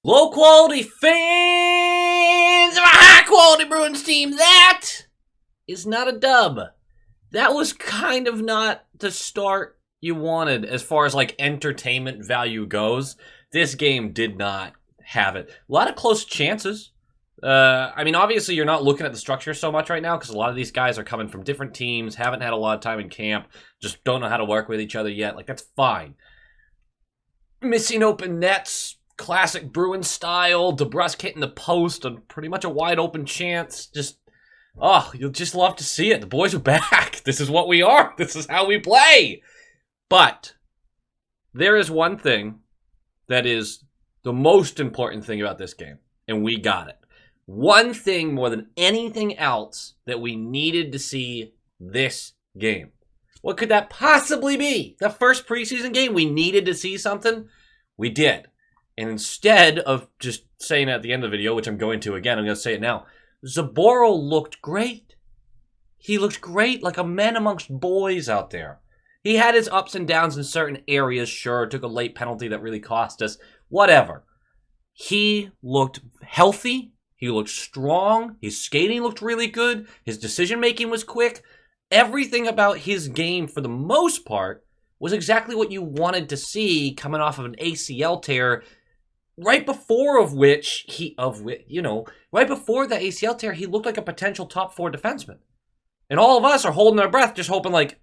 Low quality fans of a high quality Bruins team. That is not a dub. That was kind of not the start you wanted as far as like entertainment value goes. This game did not have it. A lot of close chances. I mean, obviously you're not looking at the structure so much right now because a lot of these guys are coming from different teams, haven't had a lot of time in camp, just don't know how to work with each other yet. Like, that's fine. Missing open nets. Classic Bruins style, DeBrusk hitting the post on pretty much a wide open chance. You'll just love to see it. The boys are back. This is what we are. This is how we play. But there is one thing that is the most important thing about this game, and we got it. One thing more than anything else that we needed to see this game. What could that possibly be? The first preseason game, we needed to see something? We did. And instead of just saying it at the end of the video, which I'm going to again, I'm going to say it now. Zboril looked great. He looked great, like a man amongst boys out there. He had his ups and downs in certain areas, sure. Took a late penalty that really cost us. Whatever. He looked healthy. He looked strong. His skating looked really good. His decision-making was quick. Everything about his game, for the most part, was exactly what you wanted to see coming off of an ACL tear. Right before the ACL tear, he looked like a potential top 4 defenseman. And all of us are holding our breath, just hoping like,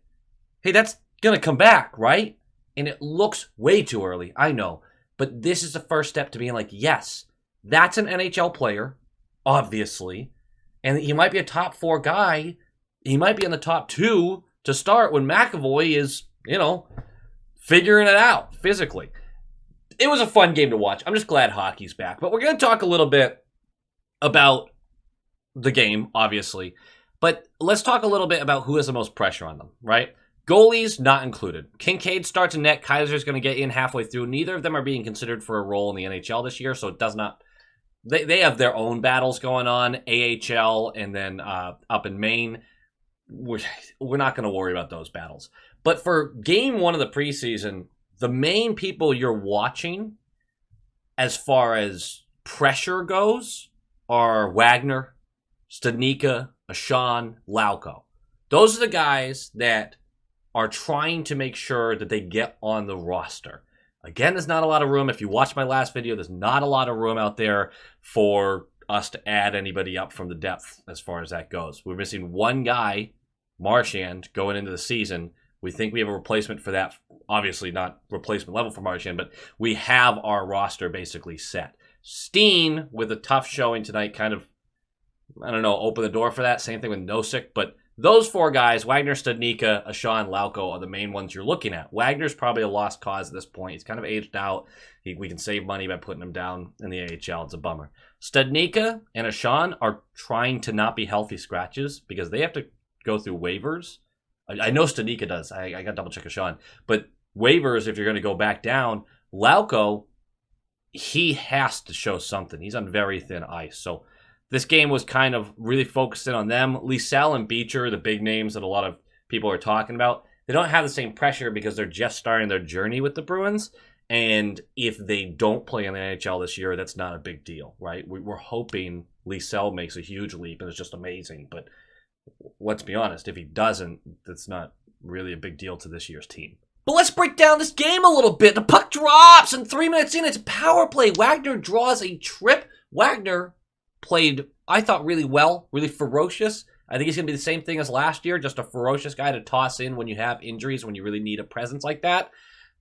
hey, that's going to come back, right? And it looks way too early, I know. But this is the first step to being like, yes, that's an NHL player, obviously. And he might be a top 4 guy. He might be in the top 2 to start when McAvoy is, figuring it out physically. It was a fun game to watch. I'm just glad hockey's back. But we're going to talk a little bit about the game, obviously. But let's talk a little bit about who has the most pressure on them, right? Goalies, not included. Kincaid starts in net. Kaiser's going to get in halfway through. Neither of them are being considered for a role in the NHL this year, so it does not... They have their own battles going on, AHL, and then up in Maine. We're not going to worry about those battles. But for game 1 of the preseason, the main people you're watching as far as pressure goes are Wagner, Studnicka, Ashawn, Lauko. Those are the guys that are trying to make sure that they get on the roster. Again, there's not a lot of room. If you watch my last video, there's not a lot of room out there for us to add anybody up from the depth as far as that goes. We're missing one guy, Marchand, going into the season. We think we have a replacement for that. Obviously not replacement level for Marchand, but we have our roster basically set. Steen, with a tough showing tonight, kind of, open the door for that. Same thing with Nosek. But those 4 guys, Wagner, Studnicka, Ashawn, Lauko, are the main ones you're looking at. Wagner's probably a lost cause at this point. He's kind of aged out. We can save money by putting him down in the AHL. It's a bummer. Studnicka and Ashawn are trying to not be healthy scratches because they have to go through waivers. I know Studnicka does. I got to double check Ashawn. But waivers, if you're going to go back down, Lauko, he has to show something. He's on very thin ice. So this game was kind of really focusing on them. Liesel and Beecher, the big names that a lot of people are talking about, they don't have the same pressure because they're just starting their journey with the Bruins. And if they don't play in the NHL this year, that's not a big deal, right? We're hoping Liesel makes a huge leap and it's just amazing. But let's be honest, if he doesn't, that's not really a big deal to this year's team. But let's break down this game a little bit. The puck drops, and 3 minutes in, it's power play. Wagner draws a trip. Wagner played, I thought, really well, really ferocious. I think he's going to be the same thing as last year, just a ferocious guy to toss in when you have injuries, when you really need a presence like that.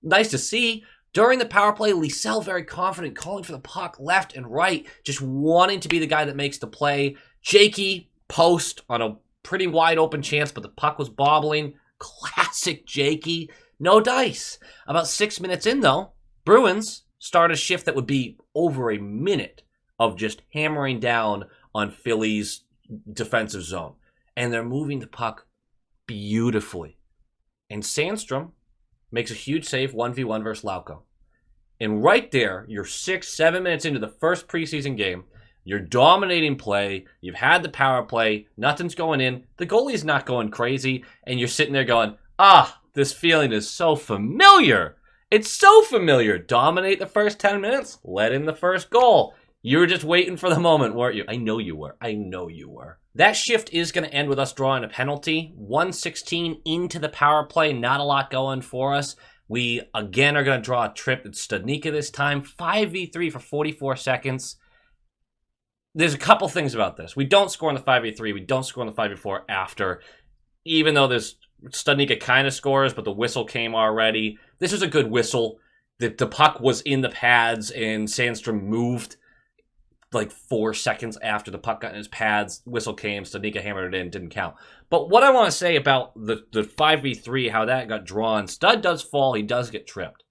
Nice to see. During the power play, Liesel very confident, calling for the puck left and right, just wanting to be the guy that makes the play. Jakey, post on a pretty wide open chance, but the puck was bobbling. Classic Jakey. No dice. About 6 minutes in, though, Bruins start a shift that would be over a minute of just hammering down on Philly's defensive zone. And they're moving the puck beautifully. And Sandstrom makes a huge save, 1v1 versus Lauko. And right there, you're 6-7 minutes into the first preseason game. You're dominating play. You've had the power play. Nothing's going in. The goalie's not going crazy. And you're sitting there going, this feeling is so familiar. It's so familiar. Dominate the first 10 minutes, let in the first goal. You were just waiting for the moment, weren't you? I know you were. I know you were. That shift is going to end with us drawing a penalty. 1:16 into the power play. Not a lot going for us. We, again, are going to draw a trip. It's Studnicka this time. 5v3 for 44 seconds. There's a couple things about this. We don't score in the 5v3. We don't score in the 5v4 after. Even though there's Studnicka kind of scores, but the whistle came already. This was a good whistle. The puck was in the pads, and Sandstrom moved like 4 seconds after the puck got in his pads. Whistle came, Studnicka hammered it in, didn't count. But what I want to say about the 5v3, how that got drawn, Stud does fall, he does get tripped.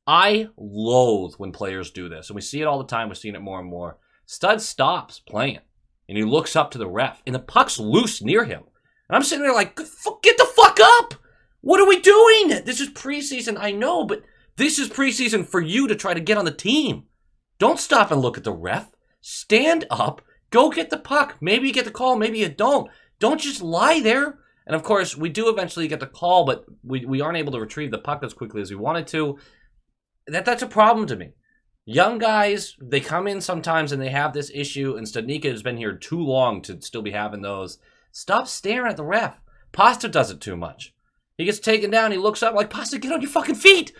I loathe when players do this, and we see it all the time, we're seeing it more and more. Stud stops playing, and he looks up to the ref, and the puck's loose near him. And I'm sitting there like, get the fuck up! What are we doing? This is preseason, I know, but this is preseason for you to try to get on the team. Don't stop and look at the ref. Stand up, go get the puck. Maybe you get the call, maybe you don't. Don't just lie there. And of course, we do eventually get the call, but we aren't able to retrieve the puck as quickly as we wanted to. That's a problem to me. Young guys, they come in sometimes and they have this issue, and Studnicka has been here too long to still be having those. Stop staring at the ref. Pasta does it too much. He gets taken down, he looks up like, Pasta, get on your fucking feet!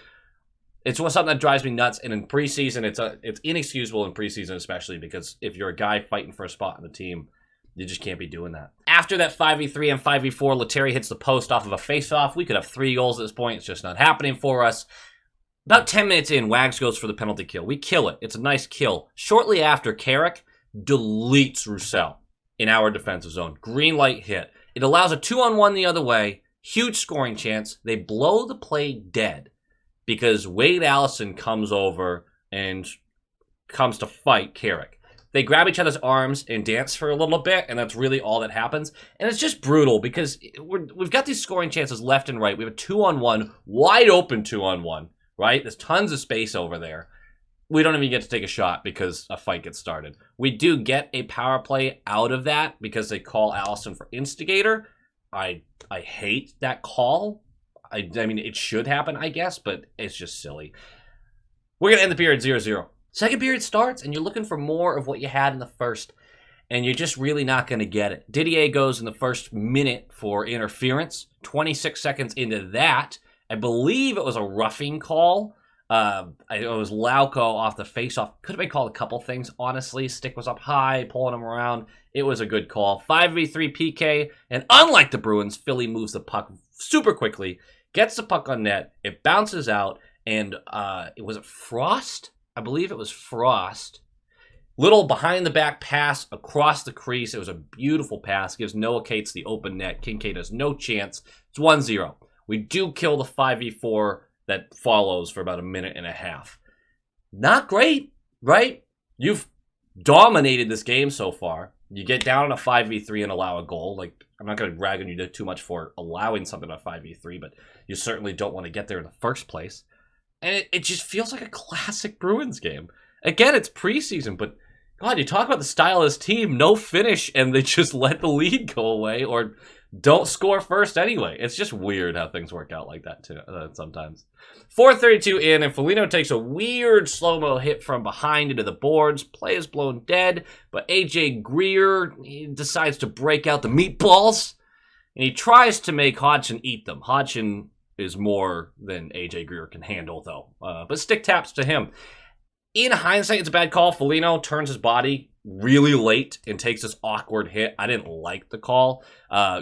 It's something that drives me nuts, and in preseason, it's inexcusable in preseason especially, because if you're a guy fighting for a spot on the team, you just can't be doing that. After that 5v3 and 5v4, Lettieri hits the post off of a face-off. We could have 3 goals at this point. It's just not happening for us. About 10 minutes in, Wags goes for the penalty kill. We kill it. It's a nice kill. Shortly after, Carrick deletes Roussel in our defensive zone. Green light hit. It allows a 2-on-1 the other way. Huge scoring chance. They blow the play dead because Wade Allison comes over and comes to fight Carrick. They grab each other's arms and dance for a little bit, and that's really all that happens. And it's just brutal because we've got these scoring chances left and right. We have a 2-on-1, wide open 2-on-1, right? There's tons of space over there. We don't even get to take a shot because a fight gets started. We do get a power play out of that because they call Allison for instigator. I hate that call. I mean, it should happen, I guess, but it's just silly. We're going to end the period 0-0. Second period starts, and you're looking for more of what you had in the first, and you're just really not going to get it. Didier goes in the first minute for interference. 26 seconds into that, I believe it was a roughing call. It was Lauko off the faceoff. Could have been called a couple things, honestly. Stick was up high, pulling him around. It was a good call. 5v3 PK, and unlike the Bruins, Philly moves the puck super quickly, gets the puck on net, it bounces out, and was it Frost? I believe it was Frost. Little behind-the-back pass across the crease. It was a beautiful pass. Gives Noah Cates the open net. Kincaid has no chance. It's 1-0. We do kill the 5v4 that follows for about a minute and a half. Not great, right? You've dominated this game so far. You get down on a 5v3 and allow a goal. Like, I'm not going to rag on you too much for allowing something on a 5v3, but you certainly don't want to get there in the first place. And it just feels like a classic Bruins game. Again, it's preseason, but God, you talk about the style of this team, no finish, and they just let the lead go away or don't score first anyway. It's just weird how things work out like that too sometimes. 4:32 in, and Foligno takes a weird slow-mo hit from behind into the boards. Play is blown dead, but AJ Greer decides to break out the meatballs, and he tries to make Hodgson eat them. Hodgson is more than AJ Greer can handle, though. But stick taps to him. In hindsight, it's a bad call. Foligno turns his body really late and takes this awkward hit. I didn't like the call.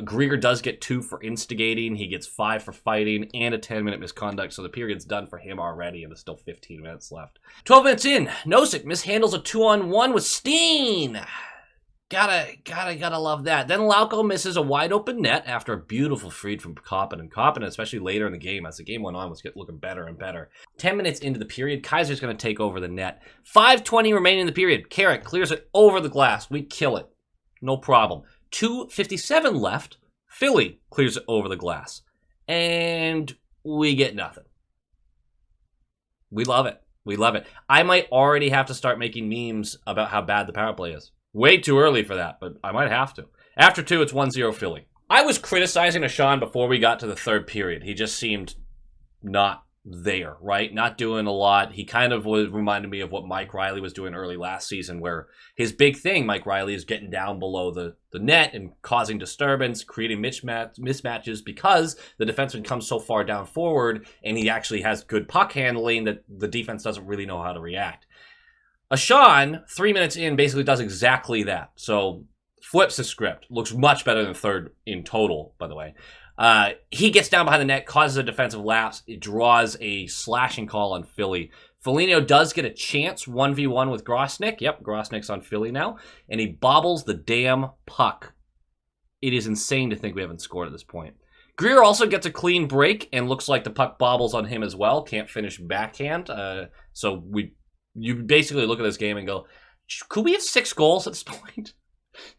Greer does get 2 for instigating. He gets 5 for fighting and a 10-minute misconduct, so the period's done for him already, and there's still 15 minutes left. 12 minutes in, Nosek mishandles a 2-on-1 with Steen. Gotta love that. Then Lauko misses a wide open net after a beautiful feed from Koppen. And Koppen, especially later in the game, as the game went on, was looking better and better. 10 minutes into the period, Kaiser's going to take over the net. 5:20 remaining in the period. Carrick clears it over the glass. We kill it. No problem. 2:57 left. Philly clears it over the glass. And we get nothing. We love it. We love it. I might already have to start making memes about how bad the power play is. Way too early for that, but I might have to. After 2, it's 1-0 Philly. I was criticizing Ashawn before we got to the third period. He just seemed not there, right? Not doing a lot. He kind of reminded me of what Mike Riley was doing early last season, where his big thing, Mike Riley, is getting down below the net and causing disturbance, creating mismatches because the defenseman comes so far down forward and he actually has good puck handling that the defense doesn't really know how to react. Ashawn, 3 minutes in, basically does exactly that. So flips the script. Looks much better than third in total, by the way. He gets down behind the net, causes a defensive lapse. It draws a slashing call on Philly. Foligno does get a chance 1v1 with Grosnick. Yep, Grosnick's on Philly now. And he bobbles the damn puck. It is insane to think we haven't scored at this point. Greer also gets a clean break and looks like the puck bobbles on him as well. Can't finish backhand. So you basically look at this game and go, could we have 6 goals at this point?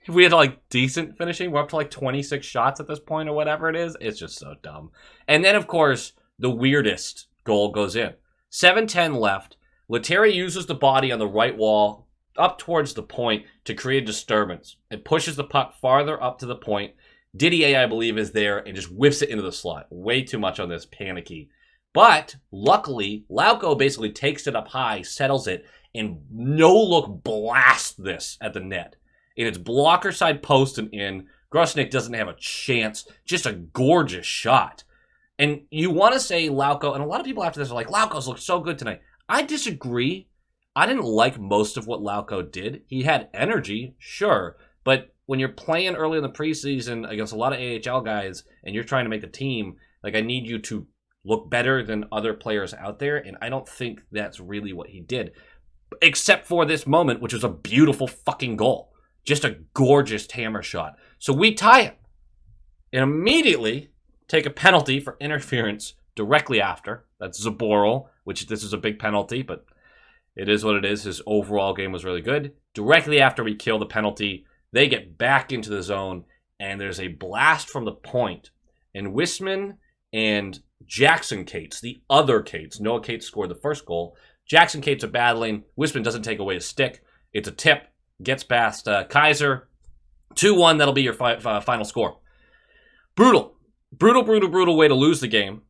If we had like decent finishing, we're up to like 26 shots at this point or whatever it is. It's just so dumb. And then, of course, the weirdest goal goes in. 7:10 left. Lettieri uses the body on the right wall up towards the point to create a disturbance. It pushes the puck farther up to the point. Didier, I believe, is there and just whips it into the slot. Way too much on this, panicky. But luckily, Lauko basically takes it up high, settles it, and no-look blasts this at the net. In its blocker side post and in. Grosnick doesn't have a chance. Just a gorgeous shot. And you want to say Lauko, and a lot of people after this are like, Lauko's looked so good tonight. I disagree. I didn't like most of what Lauko did. He had energy, sure, but when you're playing early in the preseason against a lot of AHL guys and you're trying to make a team, like I need you to look better than other players out there, and I don't think that's really what he did. Except for this moment, which was a beautiful fucking goal. Just a gorgeous hammer shot. So we tie it. And immediately take a penalty for interference directly after. That's Zboril, which this is a big penalty, but it is what it is. His overall game was really good. Directly after we kill the penalty, they get back into the zone, and there's a blast from the point. And Wisman and Jackson Cates, the other Cates, Noah Cates scored the first goal. Jackson Cates are battling. Wisman doesn't take away his stick. It's a tip. Gets past Kaiser. 2-1, that'll be your final score. Brutal way to lose the game.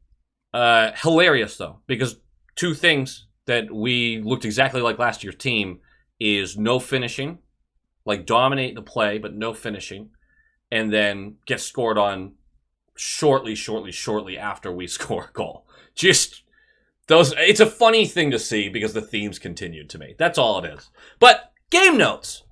Hilarious, though, because two things that we looked exactly like last year's team is no finishing, like dominate the play, but no finishing, and then get scored on shortly after we score a goal. Just those. It's a funny thing to see because the themes continued to me. That's all it is. But game notes.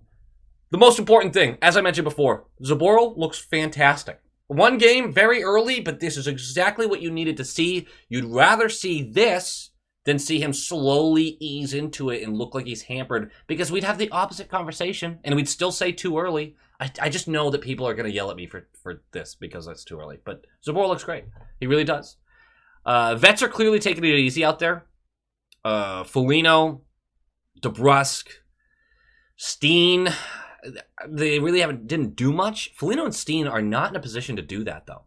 The most important thing, as I mentioned before, Zboril looks fantastic. One game, very early, but this is exactly what you needed to see. You'd rather see this than see him slowly ease into it and look like he's hampered, because we'd have the opposite conversation, and we'd still say too early. I just know that people are going to yell at me for this because that's too early. But Zboril looks great. He really does. Vets are clearly taking it easy out there. Foligno, DeBrusk, Steen, they really didn't do much. Foligno and Steen are not in a position to do that, though.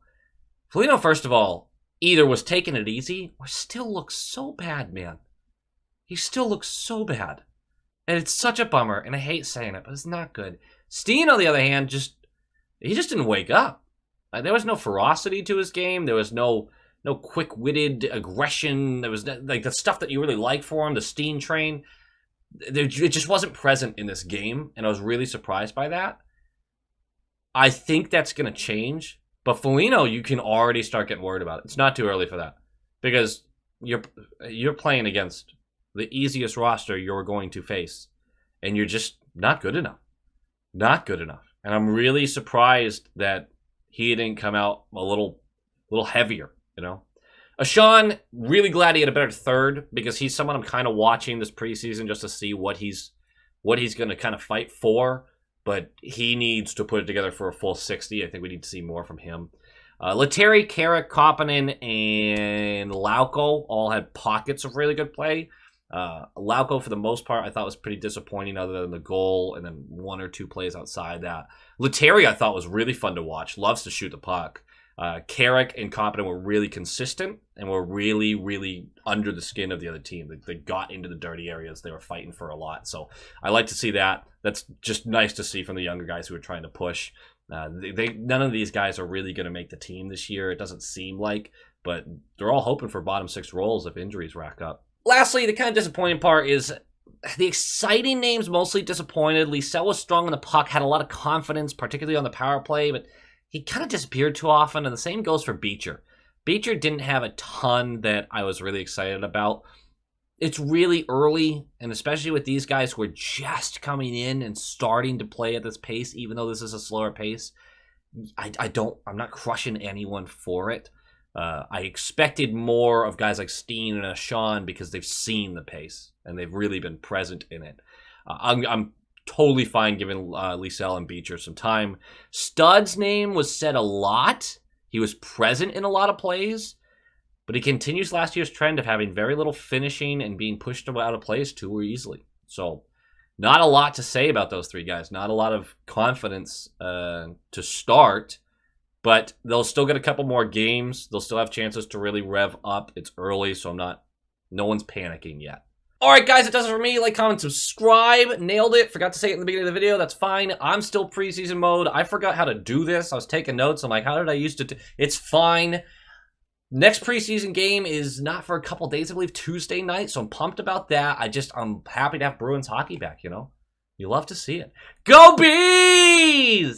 Foligno, first of all, either was taking it easy or still looks so bad, man. He still looks so bad. And it's such a bummer, and I hate saying it, but it's not good. Steen, on the other hand, he just didn't wake up. There was no ferocity to his game. There was no quick-witted aggression. There was like the stuff that you really like for him, the Steen train. It just wasn't present in this game, and I was really surprised by that. I think that's going to change, but Foligno, you can already start getting worried about it. It's not too early for that, because you're playing against the easiest roster you're going to face, and you're just not good enough. Not good enough. And I'm really surprised that he didn't come out a little heavier, you know? Ashawn, really glad he had a better third, because he's someone I'm kind of watching this preseason just to see what he's going to kind of fight for, but he needs to put it together for a full 60. I think we need to see more from him. Lettieri, Carrick, Koppinen, and Lauko all had pockets of really good play. Lauko, for the most part, I thought was pretty disappointing other than the goal and then one or two plays outside that. Lettieri, I thought, was really fun to watch. Loves to shoot the puck. Carrick and Koppinen were really consistent and were really, really under the skin of the other team. They got into the dirty areas. They were fighting for a lot. So I like to see that. That's just nice to see from the younger guys who are trying to push. None of these guys are really going to make the team this year. It doesn't seem like. but they're all hoping for bottom 6 roles if injuries rack up. Lastly, the kind of disappointing part is the exciting names mostly disappointed. Lysell was strong on the puck, had a lot of confidence, particularly on the power play, but he kind of disappeared too often, and the same goes for Beecher. Beecher didn't have a ton that I was really excited about. It's really early, and especially with these guys who are just coming in and starting to play at this pace, even though this is a slower pace, I'm not crushing anyone for it. I expected more of guys like Steen and Sean because they've seen the pace and they've really been present in it. I'm totally fine giving Lysell and Beecher some time. Stud's name was said a lot. He was present in a lot of plays, but he continues last year's trend of having very little finishing and being pushed out of plays too easily. So not a lot to say about those 3 guys. Not a lot of confidence to start. But they'll still get a couple more games. They'll still have chances to really rev up. It's early, so no one's panicking yet. All right, guys, it does it for me. Like, comment, subscribe. Nailed it. Forgot to say it in the beginning of the video. That's fine. I'm still preseason mode. I forgot how to do this. I was taking notes. I'm like, how did I used to? It's fine. Next preseason game is not for a couple days, I believe, Tuesday night. So I'm pumped about that. I'm happy to have Bruins hockey back, you know. You love to see it. Go Bees!